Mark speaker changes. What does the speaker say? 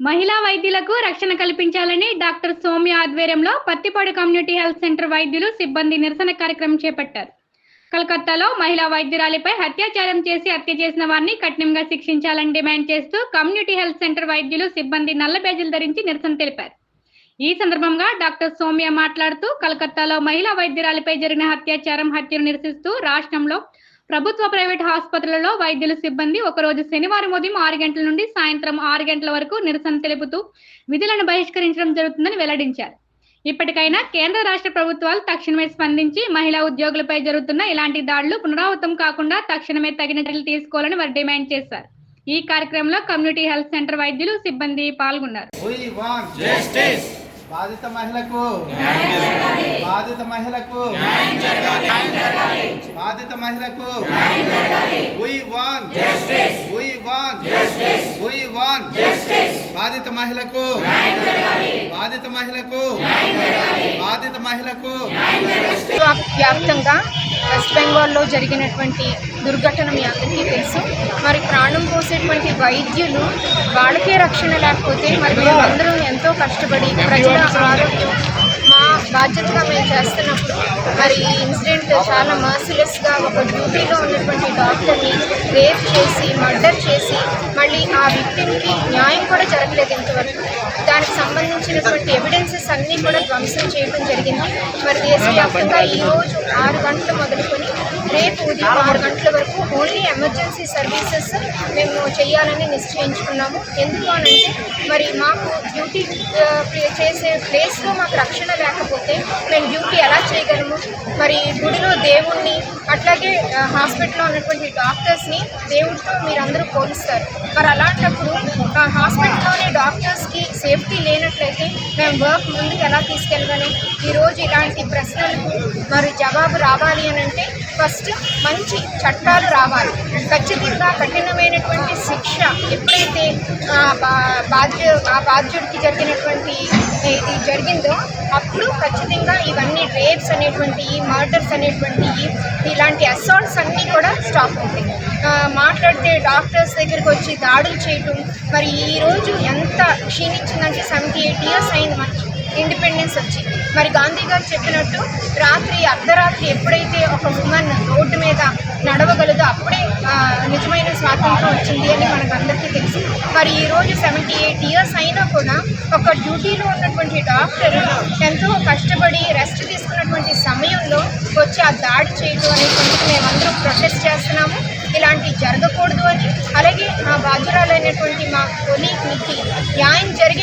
Speaker 1: మహిళా వైద్యులకు రక్షణ కల్పించాలని డాక్టర్ సౌమ్య ఆధ్వర్యంలో పత్తిపాడు కమ్యూనిటీ హెల్త్ సెంటర్ వైద్యులు సిబ్బంది నిరసన కార్యక్రమం చేపట్టారు. కలకత్తాలో మహిళా వైద్యురాలిపై అత్యాచారం చేసి హత్య చేసిన వారిని కఠినంగా శిక్షించాలని డిమాండ్ చేస్తూ కమ్యూనిటీ హెల్త్ సెంటర్ వైద్యులు సిబ్బంది నల్ల బేజీలు ధరించి నిరసన తెలిపారు. ఈ సందర్భంగా డాక్టర్ సౌమ్య మాట్లాడుతూ కలకత్తాలో మహిళా వైద్యురాలిపై జరిగిన హత్యను నిరసిస్తూ రాష్ట్రంలో ప్రభుత్వ ప్రైవేట్ ఆసుపత్రులలో వైద్యుల సిబ్బంది ఒకరోజు శనివారం ఉదయం 6 గంటల నుండి సాయంత్రం 6 గంటల వరకు నిరసన తెలుపుతూ విధులను బహిష్కరించడం జరుగుతుందని వెల్లడించారు. ఇప్పటికైనా కేంద్ర రాష్ట్ర ప్రభుత్వాలు తక్షణమే స్పందించి మహిళా ఉద్యోగులపై జరుగుతున్న ఇలాంటి దాడులు పునరావృతం కాకుండా తక్షణమే తగిన చర్యలు తీసుకోవాలని వారు డిమాండ్ చేశారు. ఈ కార్యక్రమంలో కమ్యూనిటీ హెల్త్ సెంటర్ వైద్యులు సిబ్బంది పాల్గొన్నారు.
Speaker 2: బాధిత మహిళకు బాధిత మహిళకు బాధిత మహిళకు we want justice we want justice we want justice బాధిత మహిళకు బాధిత మహిళకు బాధిత మహిళకు
Speaker 3: వ్యాప్తంగా వెస్ట్ బెంగాల్లో జరిగినటువంటి దుర్ఘటన మీ అందరికీ తెలుసు. మరి ప్రాణం పోసేటువంటి వైద్యులు వాళ్ళకే రక్షణ లేకపోతే మరి మేమందరం ఎంతో కష్టపడి ప్రజల ఆరోగ్యం మా బాధ్యతగా మేము చేస్తున్నప్పుడు మరి ఈ ఇన్సిడెంట్ చాలా మర్సిలెస్గా ఒక డ్యూటీలో ఉన్నటువంటి డాక్టర్ని రేప్ చేసి మర్డర్ చేసి మళ్ళీ ఆ విక్టిమ్కి న్యాయం కూడా జరగలేదు ఇంతవరకు. దానికి సంబంధించినటువంటి ఎవిడెన్సెస్ అన్నీ కూడా ధ్వంసం చేయడం జరిగింది. మరి దేశవ్యాప్తంగా ఈరోజు 6 గంటలు మొదలుకొని రేపు ఉదయం 6 గంటల వరకు ఓన్లీ ఎమర్జెన్సీ సర్వీసెస్ మేము చేయాలని నిశ్చయించుకున్నాము. ఎందుకు అనంటే మరి మాకు డ్యూటీ చేసే ప్లేస్లో మాకు రక్షణ లేకపోతే మేము డ్యూటీ ఎలా చేయగలము? మరి గుడిలో దేవుణ్ణి అట్లాగే హాస్పిటల్లో ఉన్నటువంటి డాక్టర్స్ని దేవుడితో మీరందరూ పోలిస్తారు. మరి అలాంటప్పుడు హాస్పిటల్లోని డాక్టర్స్కి సేఫ్టీ లేనట్లయితే మేము వర్క్ ముందుకు ఎలా తీసుకెళ్ళగలం? ఈరోజు ఇలాంటి ప్రశ్నలకు మరి జవాబు రావాలి అని అంటే ఫస్ట్ మంచి చట్టాలు రావాలి. ఖచ్చితంగా కఠినమైనటువంటి శిక్ష ఎప్పుడైతే బాధ్యుడికి జరిగినటువంటి ఇది జరిగిందో అప్పుడు ఖచ్చితంగా ఇవన్నీ రేప్స్ అనేటువంటి మర్డర్స్ అనేటువంటి ఇలాంటి అసాల్ట్స్ అన్నీ కూడా స్టాప్ అవుతాయి. మాట్లాడితే డాక్టర్స్ దగ్గరికి వచ్చి దాడులు చేయటం మరి ఈరోజు ఎంత క్షీణించిందంటే 78 years అయింది మనకి ఇండిపెండెన్స్ వచ్చి. మరి గాంధీ గారు చెప్పినట్టు అర్ధరాత్రి ఎప్పుడైతే ఒక ఉమెన్ రోడ్డు మీద నడవగలదో అప్పుడే నిజమైన స్వాతంత్రం వచ్చింది అని మనకు అందరికీ తెలుసు. మరి ఈరోజు 78 years అయినా కూడా ఒక డ్యూటీలో ఉన్నటువంటి డాక్టర్ ఎంతో కష్టపడి రెస్ట్ తీసుకున్నటువంటి సమయంలో వచ్చి ఆ దాడి చేయడం అనేటువంటి మేమందరం ప్రొటెస్ట్ చేస్తున్నాము. ఇలాంటివి జరగకూడదు అని, అలాగే మా బాధ్యురాలైనటువంటి మా కొలీగ్కి న్యాయం జరిగే